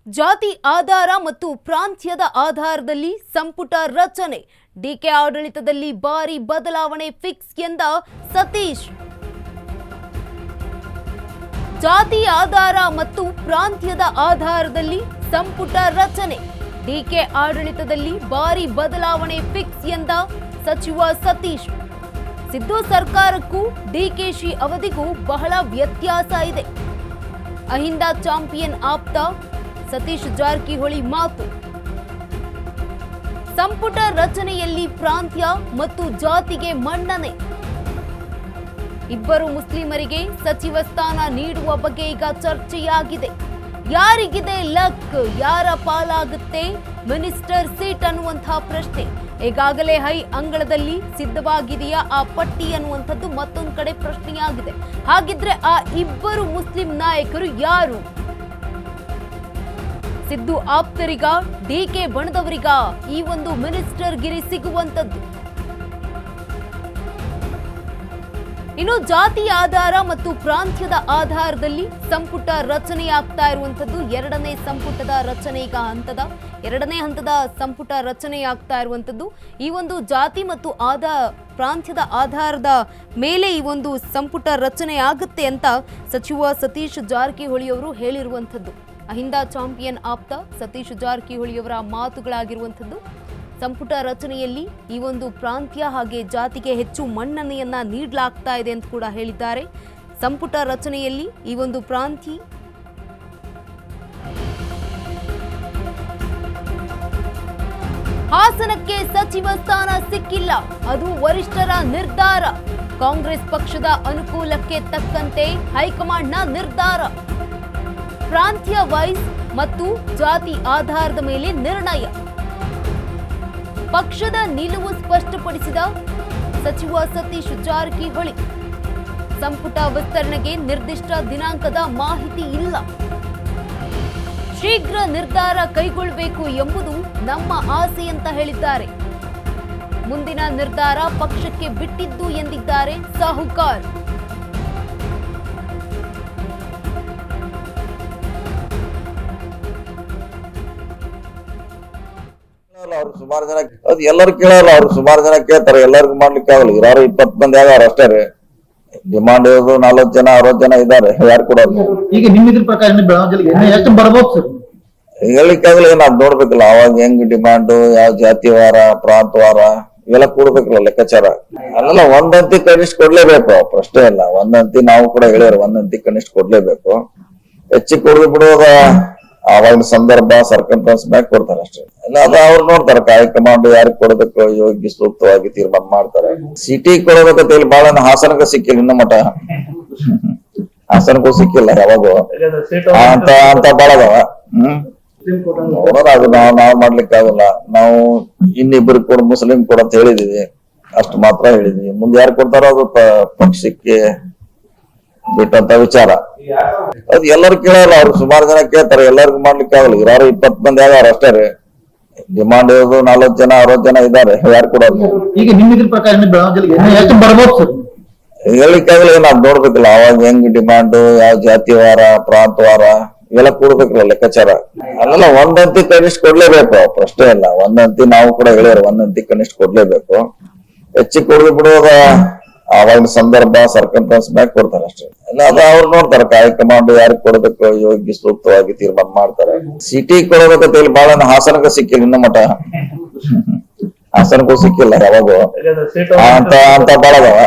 ಜಾತಿ ಆಧಾರ ಮತ್ತು ಪ್ರಾಂತ್ಯದ ಆಧಾರದಲ್ಲಿ ಸಂಪುಟ ರಚನೆ, ಡಿಕೆ ಆಡಳಿತದಲ್ಲಿ ಭಾರಿ ಬದಲಾವಣೆ ಫಿಕ್ಸ್ ಎಂದ ಸತೀಶ್. ಜಾತಿ ಆಧಾರ ಮತ್ತು ಪ್ರಾಂತ್ಯದ ಆಧಾರದಲ್ಲಿ ಸಂಪುಟ ರಚನೆ, ಡಿಕೆ ಆಡಳಿತದಲ್ಲಿ ಭಾರಿ ಬದಲಾವಣೆ ಫಿಕ್ಸ್ ಎಂದ ಸಚಿವ ಸತೀಶ್. ಸಿದ್ದು ಸರ್ಕಾರಕ್ಕೂ ಡಿಕೆಶಿ ಅವಧಿಗೂ ಬಹಳ ವ್ಯತ್ಯಾಸ ಇದೆ. ಅಹಿಂದ ಚಾಂಪಿಯನ್ ಆಪ್ತ ಸತೀಶ್ ಜಾರಕಿಹೊಳಿ ಮಾತು. ಸಂಪುಟ ರಚನೆಯಲ್ಲಿ ಪ್ರಾಂತ್ಯ ಮತ್ತು ಜಾತಿಗೆ ಮನ್ನಣೆ. ಇಬ್ಬರು ಮುಸ್ಲಿಮರಿಗೆ ಸಚಿವ ಸ್ಥಾನ ನೀಡುವ ಬಗ್ಗೆ ಈಗ ಚರ್ಚೆಯಾಗಿದೆ. ಯಾರಿಗಿದೆ ಲಕ್, ಯಾರ ಪಾಲಾಗುತ್ತೆ ಮಿನಿಸ್ಟರ್ ಸೀಟ್ ಅನ್ನುವಂತಹ ಪ್ರಶ್ನೆ ಈಗಾಗಲೇ ಹೈ ಅಂಗಳದಲ್ಲಿ ಸಿದ್ಧವಾಗಿದೆಯಾ ಆ ಪಟ್ಟಿ ಅನ್ನುವಂಥದ್ದು ಮತ್ತೊಂದು ಕಡೆ ಪ್ರಶ್ನೆಯಾಗಿದೆ. ಹಾಗಿದ್ರೆ ಆ ಇಬ್ಬರು ಮುಸ್ಲಿಂ ನಾಯಕರು ಯಾರು? ಸಿದ್ದು ಆಪ್ತರಿಗ, ಡಿಕೆ ಬಣದವರಿಗ ಈ ಒಂದು ಮಿನಿಸ್ಟರ್ ಗಿರಿ ಸಿಗುವಂತದ್ದು? ಇನ್ನು ಜಾತಿ ಆಧಾರ ಮತ್ತು ಪ್ರಾಂತ್ಯದ ಆಧಾರದಲ್ಲಿ ಸಂಪುಟ ರಚನೆಯಾಗ್ತಾ ಇರುವಂತದ್ದು ಎರಡನೇ ಸಂಪುಟದ ರಚನೆ. ಈಗ ಎರಡನೇ ಹಂತದ ಸಂಪುಟ ರಚನೆಯಾಗ್ತಾ ಇರುವಂತದ್ದು ಈ ಒಂದು ಜಾತಿ ಮತ್ತು ಪ್ರಾಂತ್ಯದ ಆಧಾರದ ಮೇಲೆ ಈ ಒಂದು ಸಂಪುಟ ರಚನೆ ಆಗುತ್ತೆ ಅಂತ ಸಚಿವ ಸತೀಶ್ ಜಾರಕಿಹೊಳಿ ಅವರು ಹೇಳಿರುವಂತದ್ದು. ಅಹಿಂದ ಚಾಂಪಿಯನ್ ಆಪ್ತ ಸತೀಶ್ ಜಾರಕಿಹೊಳಿಯವರ ಮಾತುಗಳಾಗಿರುವಂಥದ್ದು. ಸಂಪುಟ ರಚನೆಯಲ್ಲಿ ಈ ಒಂದು ಪ್ರಾಂತ್ಯ ಹಾಗೆ ಜಾತಿಗೆ ಹೆಚ್ಚು ಮನ್ನಣೆಯನ್ನ ನೀಡಲಾಗ್ತಾ ಇದೆ ಅಂತ ಕೂಡ ಹೇಳಿದ್ದಾರೆ. ಸಂಪುಟ ರಚನೆಯಲ್ಲಿ ಈ ಒಂದು ಪ್ರಾಂತ್ಯ ಹಾಸನಕ್ಕೆ ಸಚಿವ ಸ್ಥಾನ ಸಿಕ್ಕಿಲ್ಲ, ಅದು ವರಿಷ್ಠರ ನಿರ್ಧಾರ. ಕಾಂಗ್ರೆಸ್ ಪಕ್ಷದ ಅನುಕೂಲಕ್ಕೆ ತಕ್ಕಂತೆ ಹೈಕಮಾಂಡ್ನ ನಿರ್ಧಾರ. ಪ್ರಾಂತ್ಯ ವೈಸ್ ಮತ್ತು ಜಾತಿ ಆಧಾರದ ಮೇಲೆ ನಿರ್ಣಯ. ಪಕ್ಷದ ನಿಲುವು ಸ್ಪಷ್ಟಪಡಿಸಿದ ಸಚಿವ ಸತೀಶ್ ಜಾರಕಿಹೊಳಿ. ಸಂಪುಟ ವಿಸ್ತರಣೆಗೆ ನಿರ್ದಿಷ್ಟ ದಿನಾಂಕದ ಮಾಹಿತಿ ಇಲ್ಲ. ಶೀಘ್ರ ನಿರ್ಧಾರ ಕೈಗೊಳ್ಳಬೇಕು ಎಂಬುದು ನಮ್ಮ ಆಸೆ ಅಂತ ಹೇಳಿದ್ದಾರೆ. ಮುಂದಿನ ನಿರ್ಧಾರ ಪಕ್ಷಕ್ಕೆ ಬಿಟ್ಟಿದ್ದು ಎಂದಿದ್ದಾರೆ ಸಾಹುಕಾರ್. ಅವ್ರು ಸುಮಾರು ಜನ ಎಲ್ಲರೂ ಕೇಳಲ್ಲ, ಅವ್ರು ಸುಮಾರು ಜನ ಕೇಳ್ತಾರೆ, ಎಲ್ಲರಿಗೂ ಮಾಡ್ಲಿಕ್ಕೆ ಆಗಲ್ಲ. ಯಾರು 20 ಮಂದಿ ಆಗಾರ ಅಷ್ಟೇ ರೀ. ಡಿಮಾಂಡ್ ಇರೋದು 40 ಜನ 60 ಜನ ಇದ್ದಾರೆ, ಯಾರು ಕೂಡ ಈಗ ನಿಮ್ಮ ಇದ್ರ ಪ್ರಕಾರ ಎಷ್ಟು ಬರ್ಬೋದು ಸರ್? ಹೇಳಿಕ್ಕೆ ಆಗಲ್ಲ, ನಾವ್ ನೋಡ್ಬೇಕಲ್ಲ ಅವಾಗ ಹೆಂಗ್ ಡಿಮಾಂಡ್, ಯಾವ ಜಾತಿವಾರ ಪ್ರಾಂತವಾರ ಇವೆಲ್ಲ ಕೂಡ್ಬೇಕಲ್ಲ ಲೆಕ್ಕಾಚಾರ. ಅಲ್ಲ ಒಂದಂತಿ ಕನಿಷ್ಠ ಕೊಡ್ಲೇಬೇಕು, ಪ್ರಶ್ನೆ ಇಲ್ಲ. ಒಂದಂತಿ ನಾವು ಕೂಡ ಹೇಳ್ಯಾರ, ಒಂದಂತಿ ಕನಿಷ್ಠ ಕೊಡ್ಲೇಬೇಕು. ಹೆಚ್ಚಿಗೆ ಕೊಡದು ಬಿಡೋದ ಆವಾಗಿನ ಸಂದರ್ಭ ಸರ್ಕಂಟೆನ್ಸ್ ಮ್ಯಾಗ ಕೊಡ್ತಾರೆ ಅಷ್ಟೇ. ಅದ ಅವ್ರು ನೋಡ್ತಾರೆ, ಹೈಕಮಾಂಡ್ ಯಾರಿಗೆ ಕೊಡೋದಕ್ಕೆ ಯೋಗ್ಯ ಸೂಕ್ತವಾಗಿ ತೀರ್ಮಾನ ಮಾಡ್ತಾರೆ. ಸಿಟಿ ಕೊಡೋದಕ್ಕೆ ಹೇಳಿ ಬಾಳ ಹಾಸನಕ್ಕೂ ಸಿಕ್ಕಿಲ್ಲ, ಇನ್ನ ಮಠ ಹಾಸನಕ್ಕೂ ಸಿಕ್ಕಿಲ್ಲ ಯಾವಾಗೂ ಅಂತ ಬಾಳ ಅದಾವ. ನೋಡೋಣ, ಅದು ನಾವ್ ಮಾಡ್ಲಿಕ್ಕೆ ಆಗಲ್ಲ. ನಾವು ಇನ್ನಿಬ್ಬರು ಕೂಡ ಮುಸ್ಲಿಂ ಕೂಡ ಅಂತ ಹೇಳಿದೀವಿ, ಅಷ್ಟು ಮಾತ್ರ ಹೇಳಿದೀವಿ. ಮುಂದೆ ಯಾರು ಕೊಡ್ತಾರೋ ಅದು ಪಕ್ಷಕ್ಕೆ ಬಿಟ್ಟಂತ ವಿಚಾರ. ಅದು ಎಲ್ಲರೂ ಕೇಳಲ್ಲ, ಅವ್ರು ಸುಮಾರು ಜನ ಕೇಳ್ತಾರೆ, ಎಲ್ಲರಿಗೂ ಮಾಡ್ಲಿಕ್ಕೆ ಆಗಲ್ಲ. ಯಾರು 20 ಮಂದಿ ಆಗಾರ ಅಷ್ಟೇ ರೀ. ಡಿಮಾಂಡ್ ಇರೋದು 40 ಜನ 60 ಜನ ಇದ್ದಾರೆ, ಯಾರು ಕೂಡ ಈಗ ನಿಮ್ಮ ಇದ್ರ ಪ್ರಕಾರ ಎಷ್ಟು ಬರ್ಬೋದು ಸರ್? ಹೇಳಿಕ್ಕೆ ಆಗಲ್ಲ, ನಾವ್ ನೋಡ್ಬೇಕಲ್ಲ ಅವಾಗ ಹೆಂಗ್ ಡಿಮಾಂಡ್, ಯಾವ ಜಾತಿವಾರ ಪ್ರಾಂತವಾರ ಇವೆಲ್ಲ ಕೂಡ್ಬೇಕಲ್ಲ ಲೆಕ್ಕಾಚಾರ. ಅಲ್ಲ ಒಂದಂತಿ ಕನಿಷ್ಠ ಕೊಡ್ಲೇಬೇಕು, ಪ್ರಶ್ನೆ ಇಲ್ಲ. ಒಂದಂತಿ ನಾವು ಕೂಡ ಹೇಳ್ಯಾರ, ಒಂದಂತಿ ಕನಿಷ್ಠ ಕೊಡ್ಲೇಬೇಕು. ಹೆಚ್ಚಿಗೆ ಕೊಡದು ಬಿಡೋದ ಆವಾಗಿನ ಸಂದರ್ಭ ಸರ್ಕಂಟೆನ್ಸ್ ಮ್ಯಾಗ ಕೊಡ್ತಾರೆ ಅಷ್ಟೇ. ಅದ ಅವ್ರು ನೋಡ್ತಾರೆ, ಹೈಕಮಾಂಡ್ ಯಾರಿಗೆ ಕೊಡೋದಕ್ಕೆ ಯೋಗ್ಯ ಸೂಕ್ತವಾಗಿ ತೀರ್ಮಾನ ಮಾಡ್ತಾರೆ. ಸಿಟಿ ಕೊಡೋದಕ್ಕೆ ಹೇಳಿ ಬಾಳ ಹಾಸನಕ್ಕೂ ಸಿಕ್ಕಿಲ್ಲ, ಇನ್ನ ಮಠ ಹಾಸನಕ್ಕೂ ಸಿಕ್ಕಿಲ್ಲ ಯಾವಾಗೂ ಅಂತ ಬಾಳ ಅದಾವ.